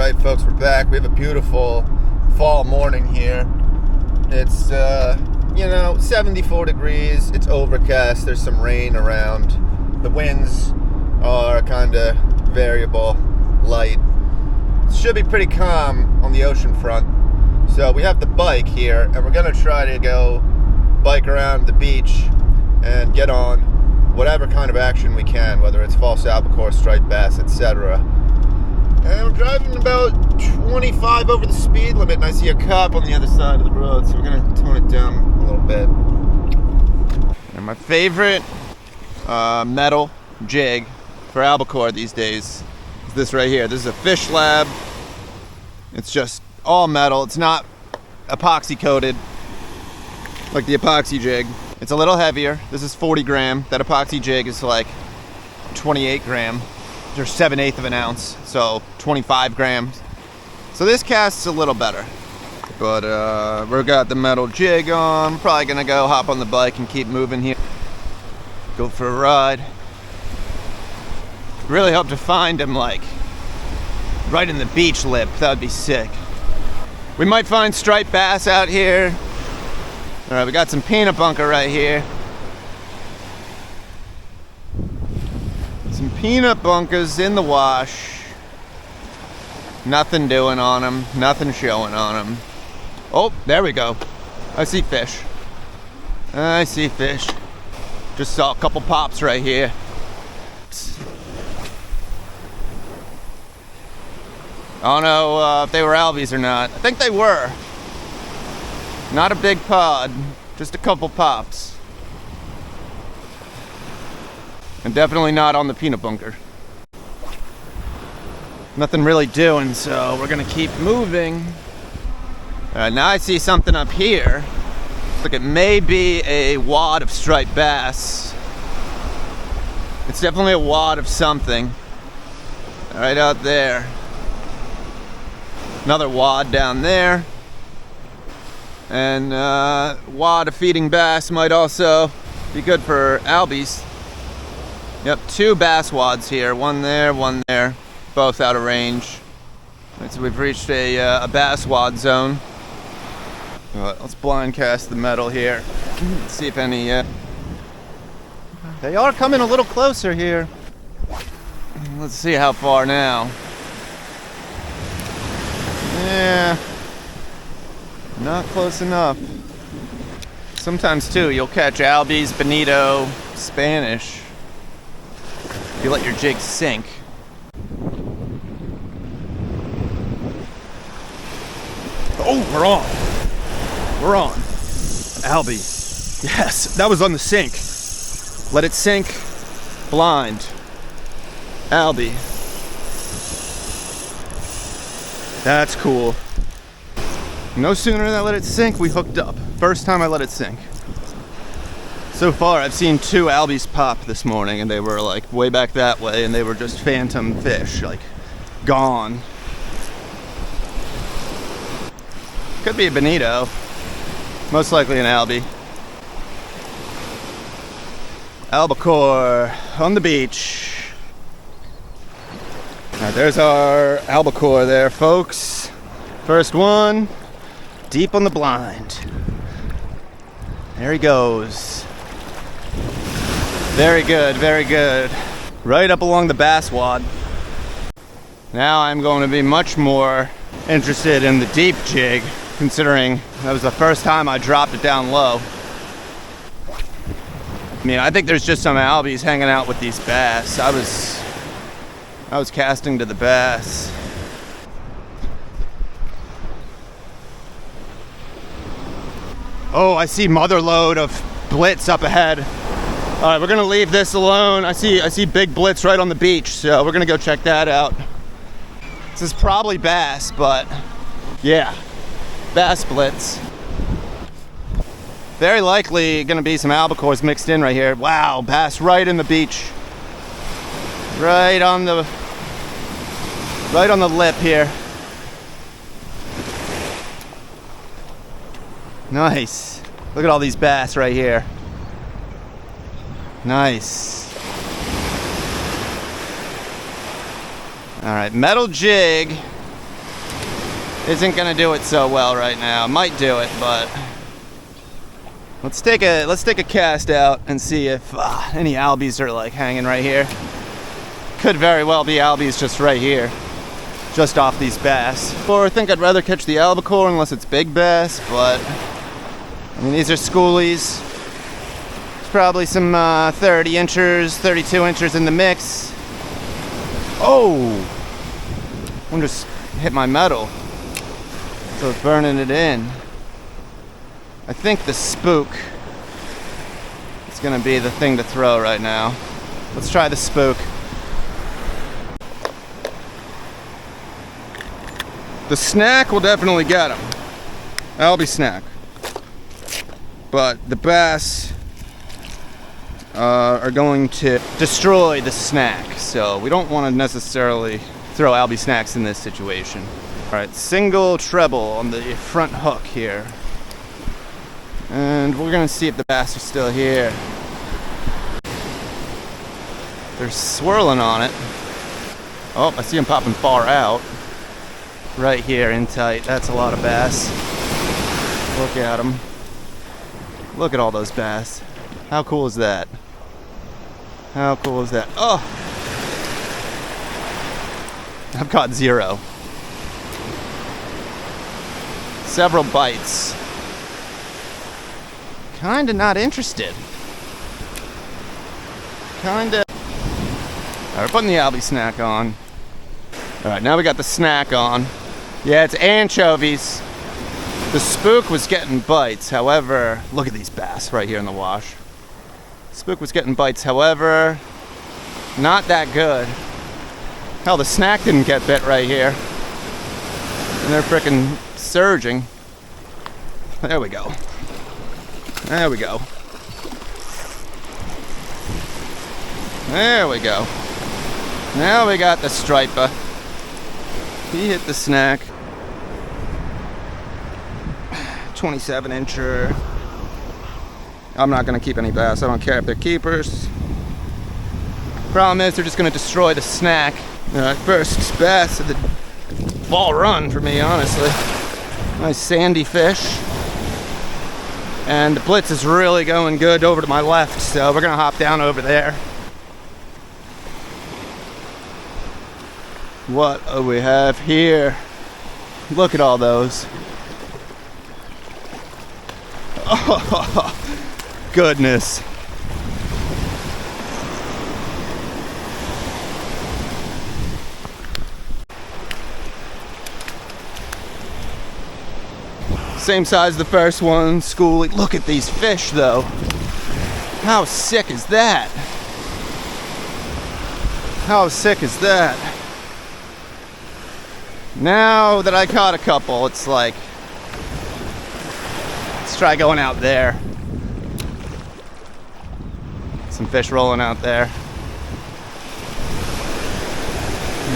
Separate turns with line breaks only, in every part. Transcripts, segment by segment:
Alright folks, we're back. We have a beautiful fall morning here. It's 74 degrees. It's overcast. There's some rain around. The winds are kind of variable, light. It should be pretty calm on the ocean front. So we have the bike here, and we're going to try to go bike around the beach and get on whatever kind of action we can, whether it's false albacore, striped bass, etc. And we're driving about 25 over the speed limit, and I see a cop on the other side of the road, so we're going to tone it down a little bit. And my favorite metal jig for albacore these days is this right here. This is a Fish Lab. It's just all metal. It's not epoxy coated like the epoxy jig. It's a little heavier. This is 40 gram. That epoxy jig is like 28 gram. Or 7/8 of an ounce, so 25 grams. So this casts a little better. But we've got the metal jig on. I'm probably gonna go hop on the bike and keep moving here. Go for a ride. Really hope to find him like right in the beach lip. That would be sick. We might find striped bass out here. All right, we got some peanut bunker right here. Some peanut bunkers in the wash. Nothing doing on them. Nothing showing on them. Oh, there we go. I see fish. I see fish. Just saw a couple pops right here. I don't know if they were Albies or not. I think they were. Not a big pod. Just a couple pops. And definitely not on the peanut bunker. Nothing really doing, so we're gonna keep moving. Now I see something up here. Look, it may be a wad of striped bass. It's definitely a wad of something. Right out there. Another wad down there. And wad of feeding bass might also be good for Albies. Yep, 2 bass wads here, one there, both out of range. Right, so we've reached a bass wad zone. Let's blind cast the metal here. Let's see if any, they are coming a little closer here. Let's see how far now. Yeah, not close enough. Sometimes too, you'll catch Albies, bonito, Spanish. You let your jig sink. Oh, we're on. We're on. Albies. Yes, that was on the sink. Let it sink. Blind. Albie. That's cool. No sooner than I let it sink, we hooked up. First time I let it sink. So far, I've seen 2 Albies pop this morning, and they were like way back that way, and they were just phantom fish, like gone. Could be a bonito, most likely an Albie. Albacore on the beach. Now there's our albacore there, folks. First one, deep on the blind. There he goes. Very good, very good. Right up along the bass wad. Now I'm going to be much more interested in the deep jig, considering that was the first time I dropped it down low. I mean, I think there's just some Albies hanging out with these bass. I was casting to the bass. Oh, I see mother lode of blitz up ahead. All right, we're gonna leave this alone. I see big blitz right on the beach, so we're gonna go check that out. This is probably bass, but yeah, bass blitz. Very likely gonna be some albacores mixed in right here. Wow, bass right in the beach. Right on the lip here. Nice. Look at all these bass right here. Nice. All right, metal jig
isn't gonna do it so well right now. Might do it, but let's take a cast out and see if any Albies are like hanging right here. Could very well be Albies just right here, just off these bass. Or I think I'd rather catch the albacore unless it's big bass, but I mean, these are schoolies. There's probably some 30 inchers, 32 inchers in the mix. Oh! One just hit my metal, so it's burning it in. I think the spook is gonna be the thing to throw right now. Let's try the spook. The snack will definitely get him. Albie snack. But the bass are going to destroy the snack, so we don't want to necessarily throw Albie snacks in this situation. All right, single treble on the front hook here. And we're gonna see if the bass are still here. They're swirling on it. Oh, I see them popping far out. Right here in tight. That's a lot of bass. Look at them. Look at all those bass. How cool is that? How cool is that? Oh! I've caught 0. Several bites. Kinda not interested. Kinda. Alright, we're putting the Albie snack on. Alright, now we got the snack on. Yeah, it's anchovies. The spook was getting bites, however, look at these bass right here in the wash. Spook was getting bites, however, not that good. Hell, the snack didn't get bit right here. And they're frickin' surging. There we go. There we go. There we go. Now we got the striper. He hit the snack. 27 incher. I'm not gonna keep any bass. I don't care if they're keepers. Problem is they're just gonna destroy the snack. First bass of the fall run for me, honestly. Nice sandy fish. And the blitz is really going good over to my left, so we're gonna hop down over there. What do we have here? Look at all those. Oh, goodness. Same size as the first one, schoolie. Look at these fish, though. How sick is that? How sick is that? Now that I caught a couple, it's like, let's try going out there. Some fish rolling out there.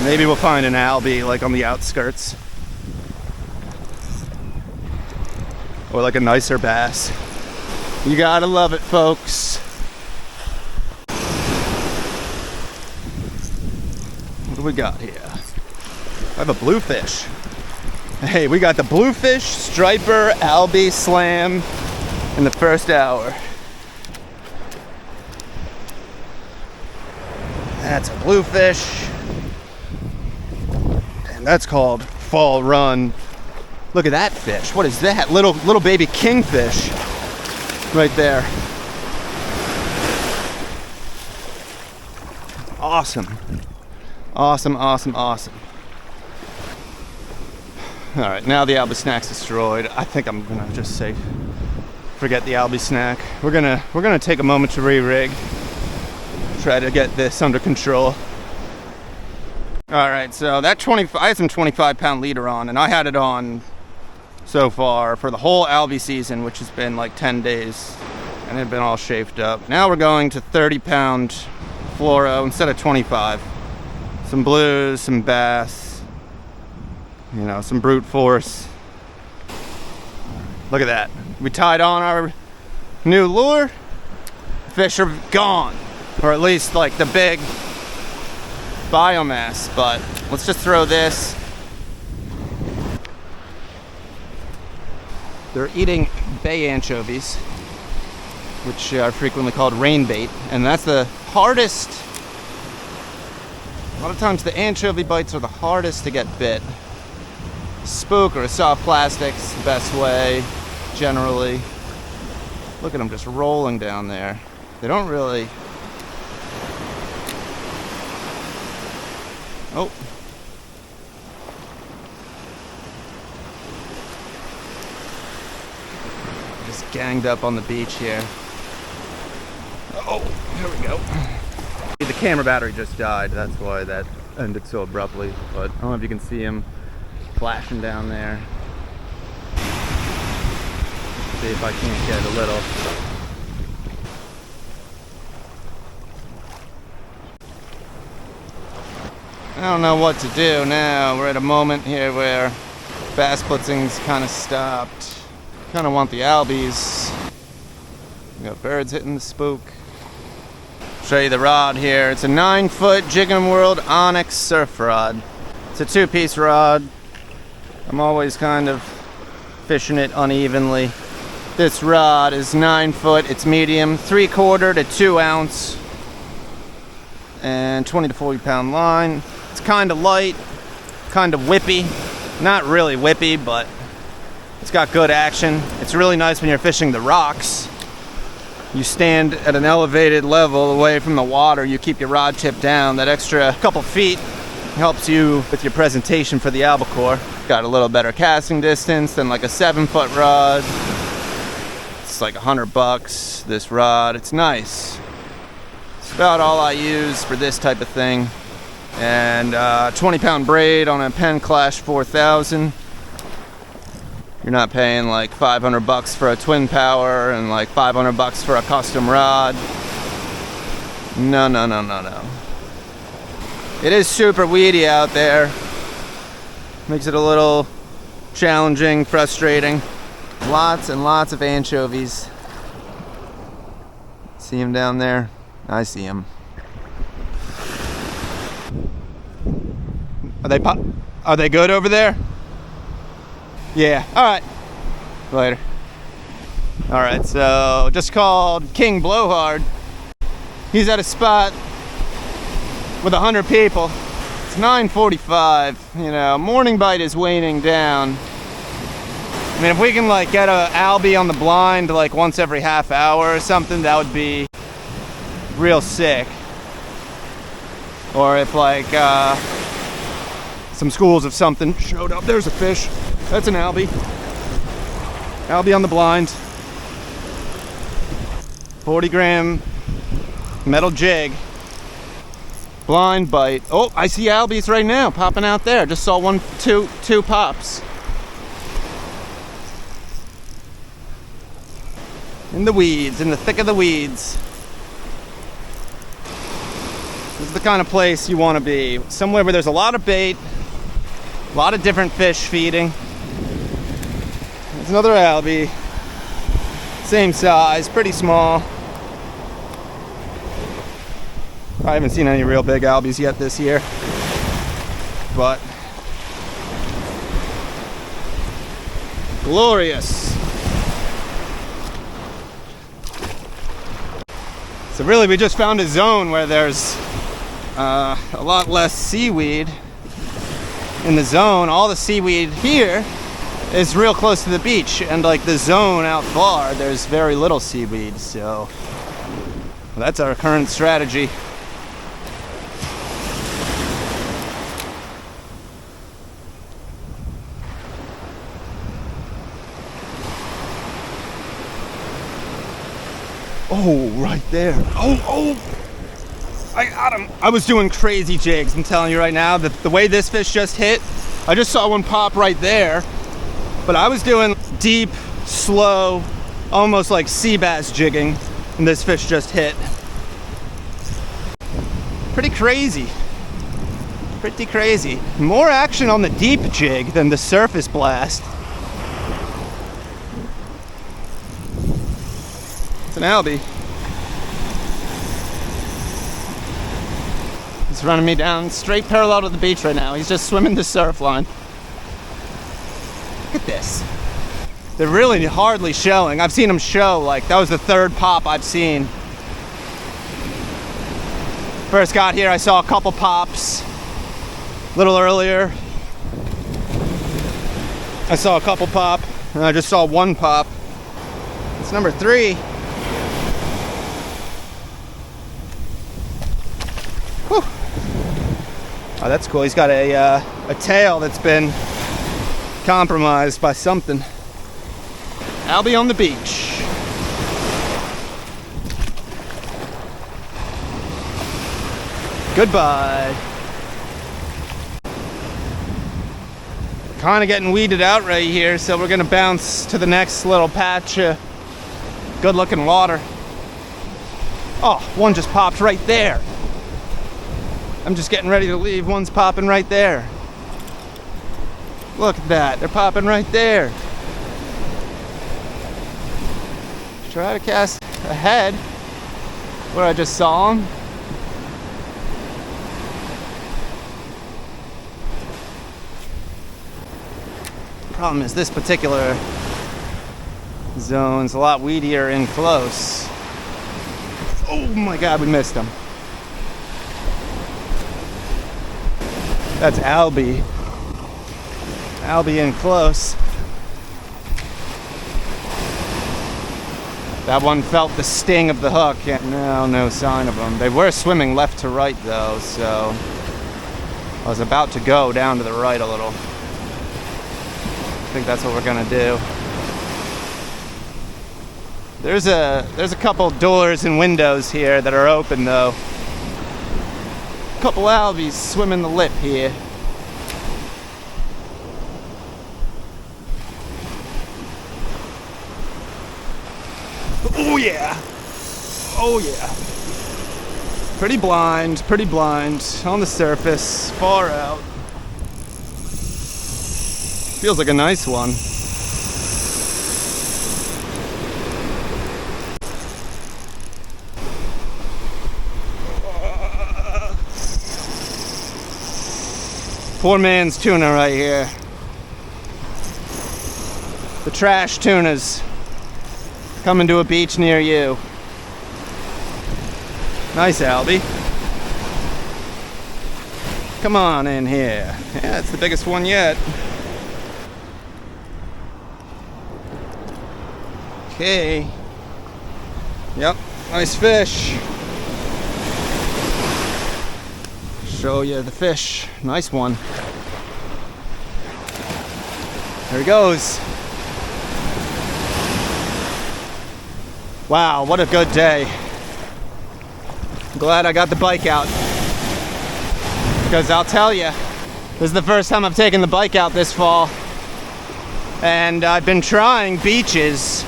Maybe we'll find an albie like on the outskirts. Or like a nicer bass. You gotta love it, folks. What do we got here? I have a bluefish. Hey, we got the bluefish, striper, albie, slam in the first hour. That's a bluefish. And that's called fall run. Look at that fish. What is that? Little baby kingfish right there. Awesome. Awesome, awesome, awesome. All right, now the Albie snack's destroyed. I think I'm gonna just say, forget the Albie snack. We're gonna take a moment to re-rig. Try to get this under control. All right, so that I had some 25-pound leader on, and I had it on so far for the whole Albie season, which has been like 10 days, and it had been all shaped up. Now we're going to 30-pound fluoro instead of 25. Some blues, some bass, you know, some brute force. Look at that. We tied on our new lure. Fish are gone, or at least like the big biomass, but let's just throw this. They're eating bay anchovies, which are frequently called rain bait, and that's the hardest. A lot of times the anchovy bites are the hardest to get bit. Spook or a soft plastic's the best way, generally. Look at them just rolling down there. They don't really... Oh. Just ganged up on the beach here. Oh, here we go. The camera battery just died. That's why that ended so abruptly. But I don't know if you can see him flashing down there. See if I can't get a little. I don't know what to do now. We're at a moment here where bass blitzing's kind of stopped. Kind of want the Albies. We got birds hitting the spook. Show you the rod here. It's a 9-foot Jigging World Onyx surf rod. It's a 2-piece rod. I'm always kind of fishing it unevenly. This rod is 9 foot. It's medium, 3/4 to 2 ounce, and 20 to 40 pound line. It's kind of light, kind of whippy. Not really whippy, but it's got good action. It's really nice when you're fishing the rocks. You stand at an elevated level away from the water. You keep your rod tip down. That extra couple feet helps you with your presentation for the albacore. Got a little better casting distance than like a 7-foot rod. It's like $100, this rod. It's nice. It's about all I use for this type of thing. And 20-pound braid on a Penn Clash 4000. You're not paying like $500 for a twin power and like $500 for a custom rod. No. It is super weedy out there. Makes it a little challenging, frustrating. Lots and lots of anchovies. See them down there? I see them. Are they good over there? Yeah. All right. Later. All right. So just called King Blowhard. He's at a spot with 100 people. It's 9:45. You know, morning bite is waning down. I mean, if we can like get a albie on the blind like once every half hour or something, that would be real sick. Or if like some schools of something showed up. There's a fish. That's an albie. Albie on the blind. 40-gram metal jig. Blind bite. Oh, I see albies right now popping out there. Just saw two pops. In the weeds, in the thick of the weeds. This is the kind of place you want to be. Somewhere where there's a lot of bait, a lot of different fish feeding. There's another albie. Same size, pretty small. I haven't seen any real big albies yet this year. But glorious. So really we just found a zone where there's a lot less seaweed in the zone. All the seaweed here is real close to the beach, and like the zone out far, there's very little seaweed. So that's our current strategy. Oh, right there. Oh, I got him. I was doing crazy jigs, I'm telling you right now. The way this fish just hit, I just saw one pop right there. But I was doing deep, slow, almost like sea bass jigging, and this fish just hit. Pretty crazy. Pretty crazy. More action on the deep jig than the surface blast. It's an albie. He's running me down straight parallel to the beach right now. He's just swimming the surf line. Look at this. They're really hardly showing. I've seen them show, like, that was the third pop I've seen. First got here, I saw a couple pops. A little earlier, I saw a couple pop, and I just saw one pop. It's number 3. Whew. Oh, that's cool. He's got a tail that's been compromised by something. Albie on the beach. Goodbye. Kind of getting weeded out right here, so we're gonna bounce to the next little patch of good looking water. Oh, one just popped right there. I'm just getting ready to leave. One's popping right there. Look at that, they're popping right there. Try to cast ahead where I just saw them. Problem is this particular zone's a lot weedier in close. Oh my god, we missed him. That's Albie. Albie in close. That one felt the sting of the hook. No sign of them. They were swimming left to right though, so I was about to go down to the right a little. I think that's what we're gonna do. There's a couple doors and windows here that are open though. A couple Albies swimming the lip here. Oh yeah! Oh yeah! Pretty blind on the surface, far out. Feels like a nice one. Poor man's tuna right here. The trash tunas coming to a beach near you. Nice, Albie. Come on in here. Yeah, it's the biggest one yet. Okay. Yep, nice fish. Show you the fish. Nice one. There he goes. Wow, what a good day. I'm glad I got the bike out. Because I'll tell you, this is the first time I've taken the bike out this fall. And I've been trying beaches,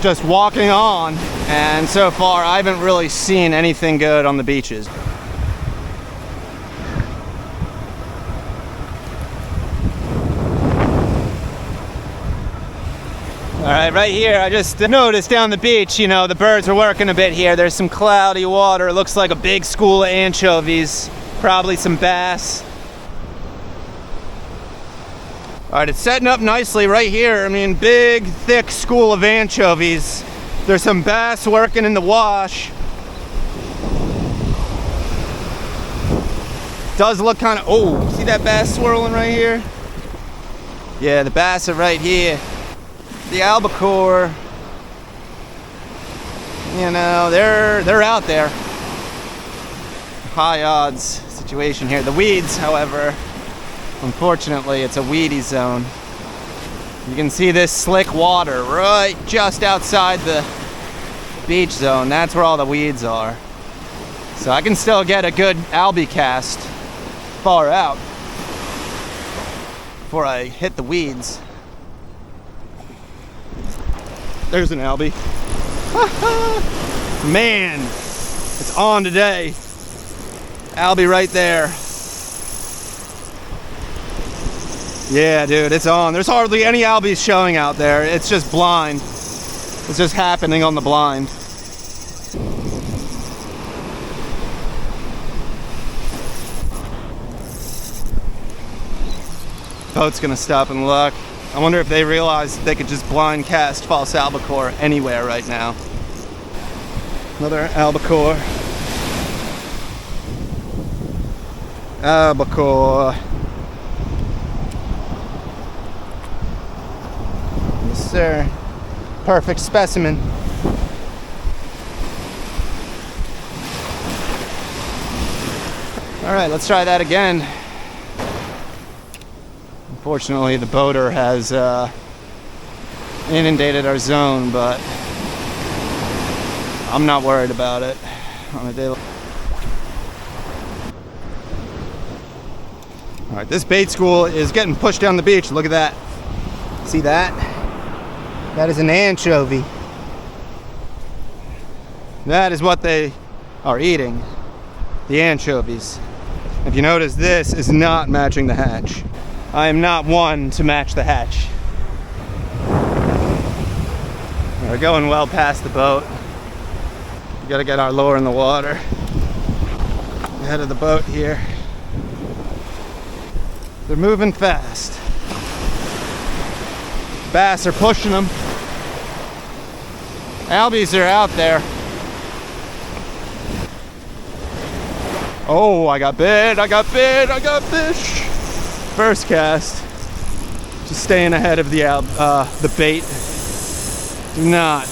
just walking on, and so far I haven't really seen anything good on the beaches. Alright, right here, I just noticed down the beach, you know, the birds are working a bit here. There's some cloudy water. It looks like a big school of anchovies. Probably some bass. Alright, it's setting up nicely right here. I mean, big, thick school of anchovies. There's some bass working in the wash. Does look kind of... Oh, see that bass swirling right here? Yeah, the bass are right here. The albacore, you know, they're out there. High odds situation here. The weeds, however, unfortunately, it's a weedy zone. You can see this slick water right just outside the beach zone. That's where all the weeds are. So I can still get a good Albie cast far out before I hit the weeds. There's an Albie. Man, it's on today. Albie right there. Yeah, dude, it's on. There's hardly any Albies showing out there. It's just blind. It's just happening on the blind. Boat's gonna stop and look. I wonder if they realize they could just blind cast false albacore anywhere right now. Another albacore. Albacore. Yes, sir. Perfect specimen. All right, let's try that again. Unfortunately, the boater has inundated our zone, but I'm not worried about it on a day. All right, this bait school is getting pushed down the beach. Look at that. See that? That is an anchovy. That is what they are eating, the anchovies. If you notice, this is not matching the hatch. I am not one to match the hatch. We're going well past the boat. We gotta get our lure in the water. Ahead of the boat here. They're moving fast. Bass are pushing them. Albies are out there. Oh, I got bit, I got bit, I got fish. First cast. Just staying ahead of the bait. Do not.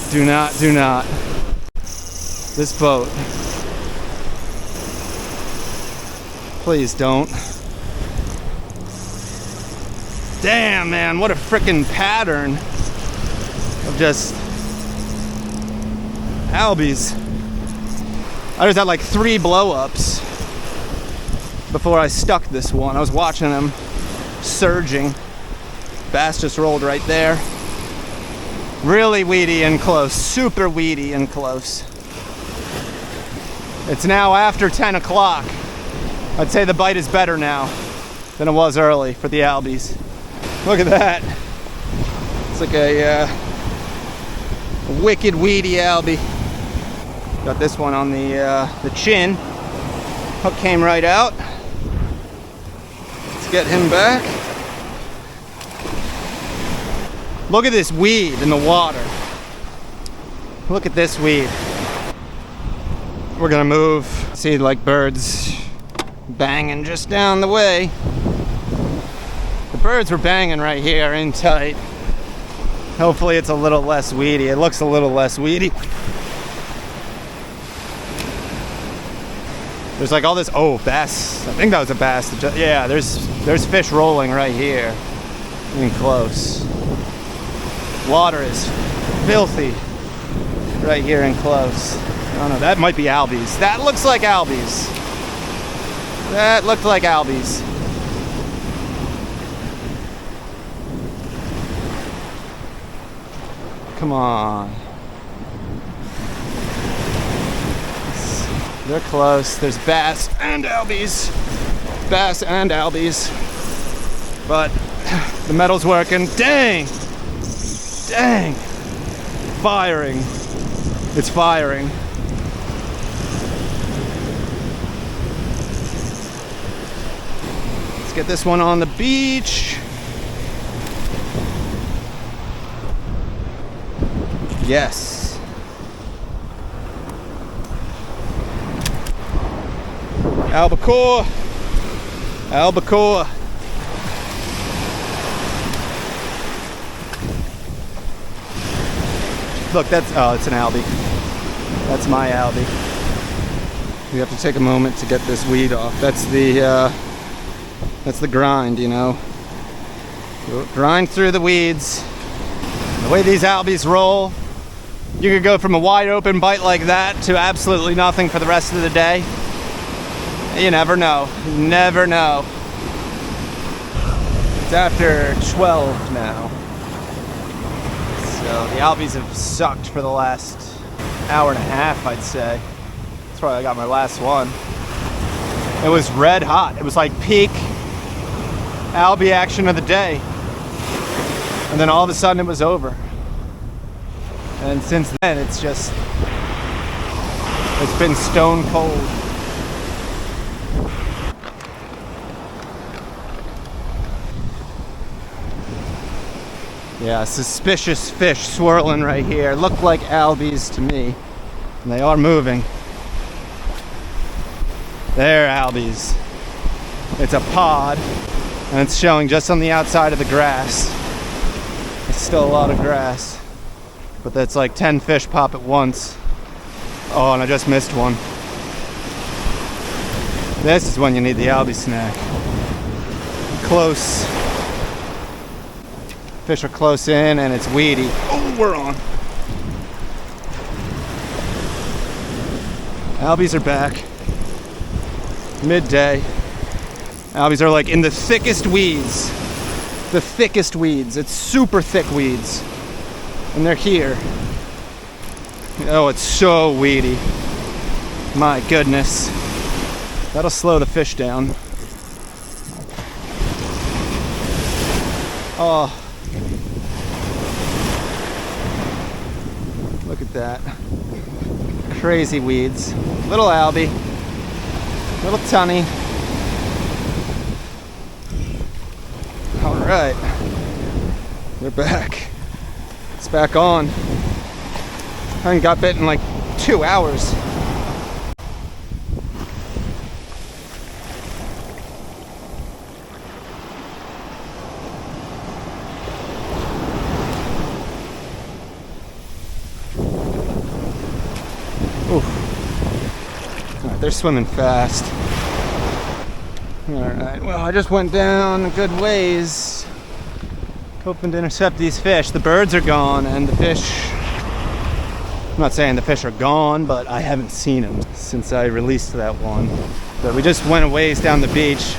This boat. Please don't. Damn, man, what a frickin' pattern of just Albies. I just had like 3 blow-ups before I stuck this one. I was watching them surging. Bass just rolled right there. Really weedy and close, super weedy and close. It's now after 10 o'clock. I'd say the bite is better now than it was early for the Albies. Look at that. It's like a wicked weedy Albie. Got this one on the chin. Hook came right out. Let's get him back. Look at this weed in the water. Look at this weed. We're gonna move. See, like birds banging just down the way. The birds were banging right here in tight. Hopefully it's a little less weedy. It looks a little less weedy. There's like all this, oh, bass. I think that was a bass. Yeah, there's fish rolling right here. Getting close. Water is filthy right here and close. Oh no, that might be Albies. That looks like Albies. That looked like Albies. Come on. They're close. There's bass and Albies. Bass and Albies. But the metal's working. Dang! Dang! Firing. It's firing. Let's get this one on the beach. Yes. Albacore. Albacore. Look, that's, oh, it's an Albie. That's my Albie. We have to take a moment to get this weed off. That's the grind, you know. Grind through the weeds. The way these Albies roll, you could go from a wide open bite like that to absolutely nothing for the rest of the day. You never know. You never know. It's after 12 now. So the Albies have sucked for the last hour and a half, I'd say. That's why I got my last one. It was red hot. It was like peak Albie action of the day. And then all of a sudden it was over. And since then it's been stone cold. Yeah, suspicious fish swirling right here. Look like Albies to me. And they are moving. They're Albies. It's a pod, and it's showing just on the outside of the grass. It's still a lot of grass, but that's like 10 fish pop at once. Oh, and I just missed one. This is when you need the Albie snack. Close. Fish are close in, and it's weedy. Oh, we're on. Albies are back. Midday. Albies are like in the thickest weeds. The thickest weeds. It's super thick weeds. And they're here. Oh, it's so weedy. My goodness. That'll slow the fish down. Oh. Look at that. Crazy weeds. Little Albie. Little tunny. All right. They're back. It's back on. I haven't got bit in like 2 hours. They're swimming fast. Alright, well, I just went down a good ways hoping to intercept these fish. The birds are gone, and the fish, I'm not saying the fish are gone, but I haven't seen them since I released that one. But we just went a ways down the beach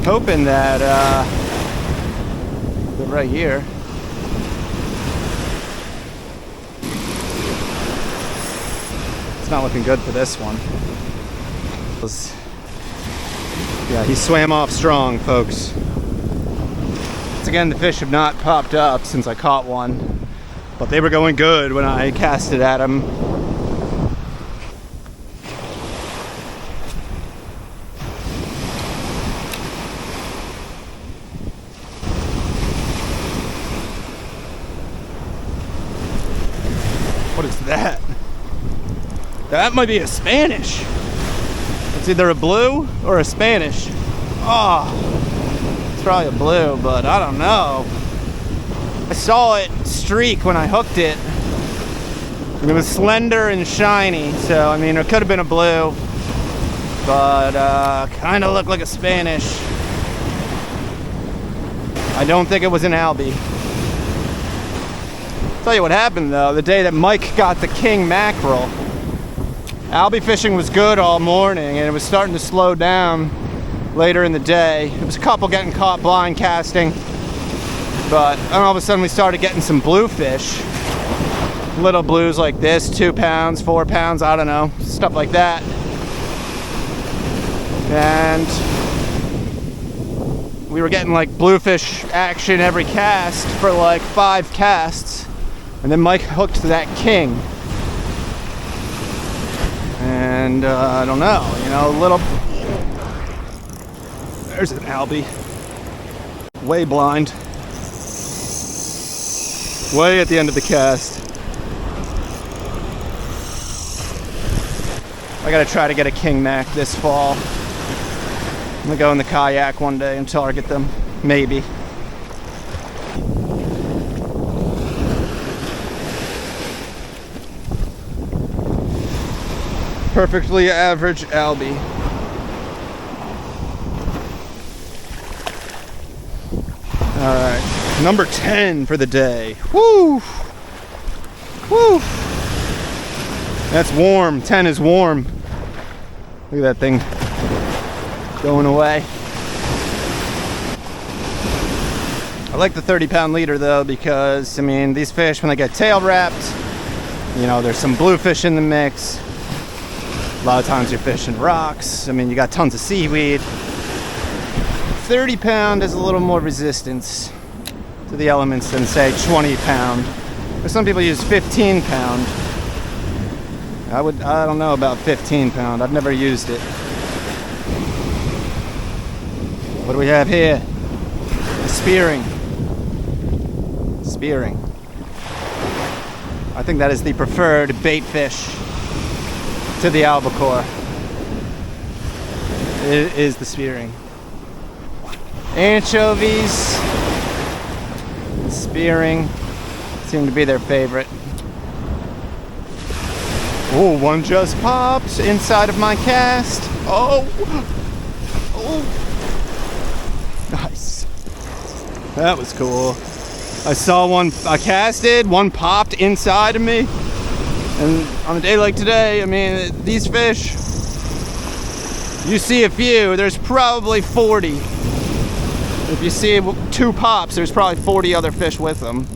hoping that they're right here. It's not looking good for this one. Yeah, he swam off strong, folks. Once again, the fish have not popped up since I caught one, but they were going good when I cast it at him. What is that? That might be a Spanish. It's either a blue or a Spanish. Oh, it's probably a blue, but I don't know. I saw it streak when I hooked it. It was slender and shiny, so I mean, it could have been a blue, but kind of looked like a Spanish. I don't think it was an Albie. Tell you what happened though, the day that Mike got the king mackerel, Albie fishing was good all morning, and it was starting to slow down later in the day. There was a couple getting caught blind casting, but then all of a sudden we started getting some bluefish. Little blues like this, 2 pounds, 4 pounds, I don't know, stuff like that. And we were getting like bluefish action every cast for like 5 casts. And then Mike hooked that king. And I don't know, you know, a little. There's an Albie. Way blind. Way at the end of the cast. I gotta try to get a king mac this fall. I'm gonna go in the kayak one day and target them. Maybe. Perfectly average Albie. Alright, number 10 for the day. Woo! Woo! That's warm. 10 is warm. Look at that thing going away. I like the 30-pound leader though, because I mean, these fish, when they get tail wrapped, you know, there's some bluefish in the mix. A lot of times you're fishing rocks. I mean, you got tons of seaweed. 30-pound has a little more resistance to the elements than, say, 20-pound. But some people use 15-pound. I don't know about 15-pound. I've never used it. What do we have here? A spearing. spearing. I think that is the preferred bait fish to the albacore. It is the spearing. Anchovies, spearing seem to be their favorite. Oh, one just popped inside of my cast. Oh, nice. That was cool. I saw one, I casted, one popped inside of me. And on a day like today, I mean, these fish, you see a few, there's probably 40. If you see 2 pops, there's probably 40 other fish with them.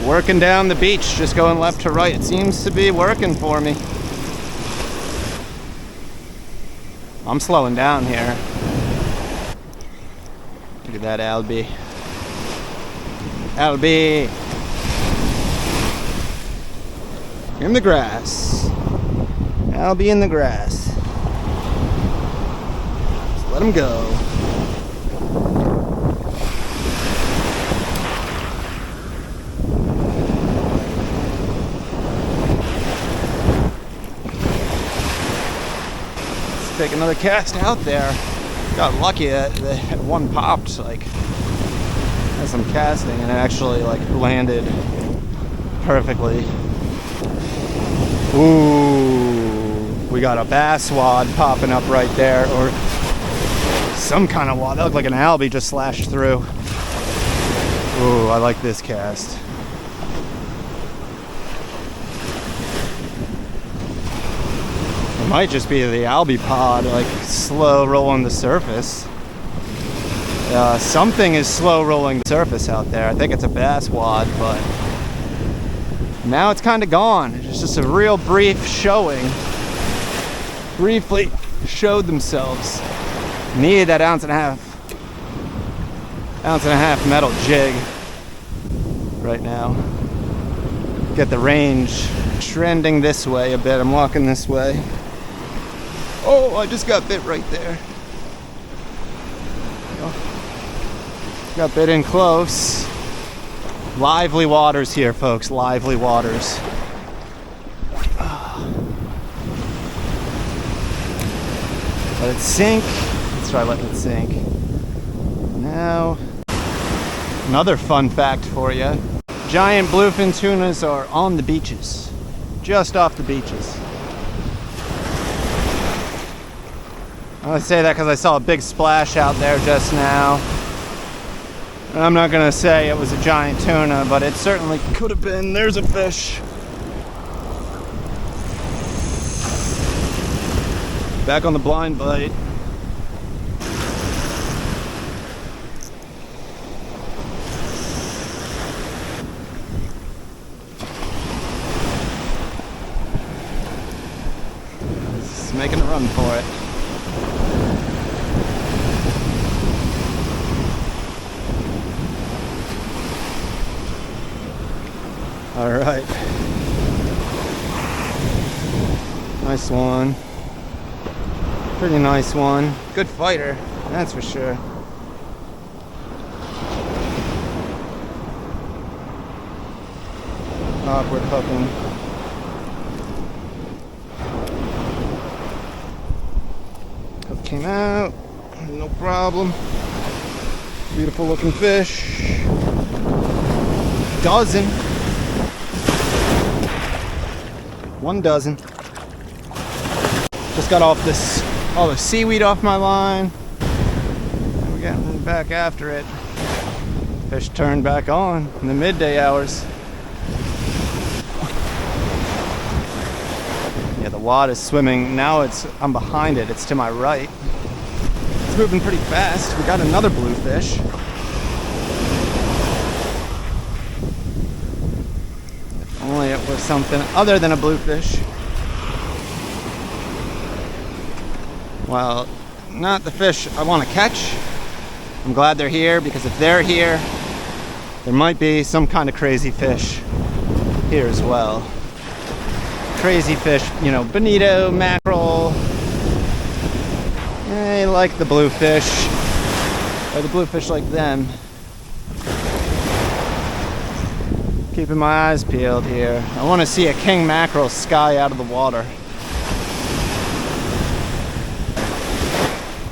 Working down the beach, just going left to right. It seems to be working for me. I'm slowing down here. Look at that Albie. Albie! In the grass. Albie in the grass. Just let him go. Take another cast out there. Got lucky that one popped like as I'm casting, and it actually like landed perfectly. Ooh, we got a bass wad popping up right there, or some kind of wad. That looked like an albie just slashed through. Ooh, I like this cast. It might just be the albie pod, like slow rolling the surface. Something is slow rolling the surface out there. I think it's a bass wad, but now it's kind of gone. It's just a real brief showing. Briefly showed themselves. Needed that ounce and a half metal jig right now. Get the range trending this way a bit. I'm walking this way. Oh, I just got bit right there. Got bit in close. Lively waters here, folks. Lively waters. Let it sink. Let's try letting it sink. Now, another fun fact for you. Giant bluefin tunas are on the beaches. Just off the beaches. I say that because I saw a big splash out there just now. And I'm not gonna say it was a giant tuna, but it certainly could have been. There's a fish. Back on the blind bite. Just making a run for it. All right. Nice one. Pretty nice one. Good fighter, that's for sure. Awkward hooking. Hook came out, no problem. Beautiful looking fish. Dozen. 1 dozen. Just got off this, all the seaweed off my line. And we're getting back after it. Fish turned back on in the midday hours. Yeah, the wad is swimming. Now I'm behind it. It's to my right. It's moving pretty fast. We got another bluefish. Only it was something other than a bluefish. Well, not the fish I want to catch. I'm glad they're here, because if they're here, there might be some kind of crazy fish here as well. Crazy fish, you know, bonito, mackerel. I like the bluefish. Or the bluefish like them. Keeping my eyes peeled here. I want to see a king mackerel sky out of the water.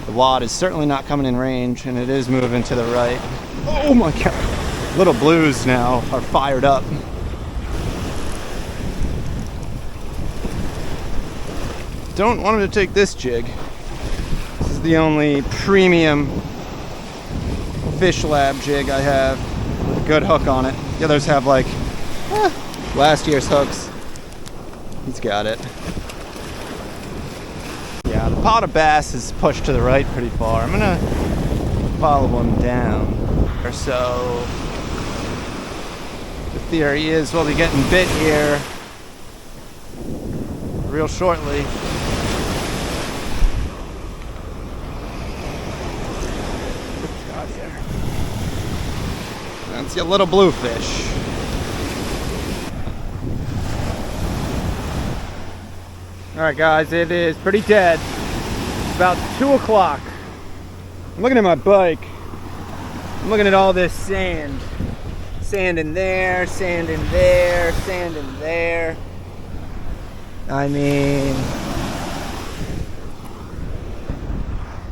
The wad is certainly not coming in range, and it is moving to the right. Oh my god. Little blues now are fired up. Don't want him to take this jig. This is the only premium fish lab jig I have with a good hook on it. The others have like last year's hooks. He's got it. Yeah, the pot of bass is pushed to the right pretty far. I'm gonna follow him down or so. The theory is we'll be getting bit here real shortly. What's got here? That's your little bluefish. Alright guys, it is pretty dead. It's about 2 o'clock. I'm looking at my bike. I'm looking at all this sand. Sand in there, sand in there, sand in there. I mean,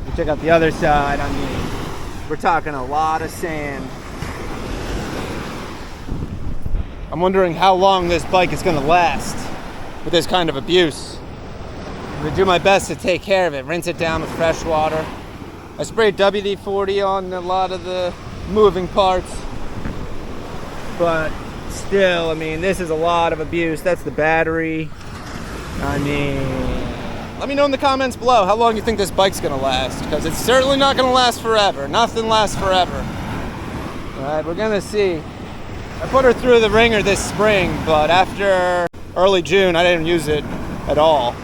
you check out the other side. I mean, we're talking a lot of sand. I'm wondering how long this bike is going to last with this kind of abuse. I'm going to do my best to take care of it, rinse it down with fresh water. I sprayed WD-40 on a lot of the moving parts, but still, I mean, this is a lot of abuse. That's the battery. I mean, let me know in the comments below how long you think this bike's gonna last, because it's certainly not gonna last forever. Nothing lasts forever. All right, we're gonna see. I put her through the ringer this spring, but after early June, I didn't use it at all.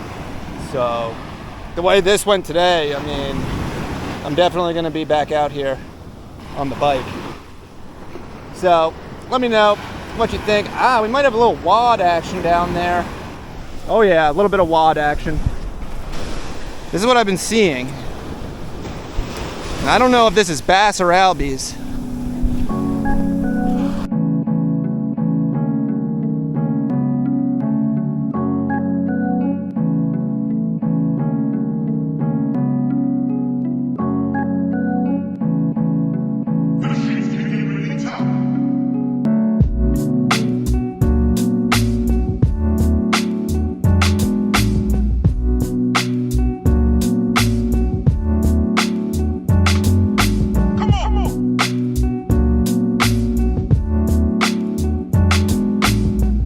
So the way this went today, I mean, I'm definitely gonna be back out here on the bike. So let me know what you think. We might have a little wad action down there. Oh yeah, a little bit of wad action. This is what I've been seeing. I don't know if this is bass or albies.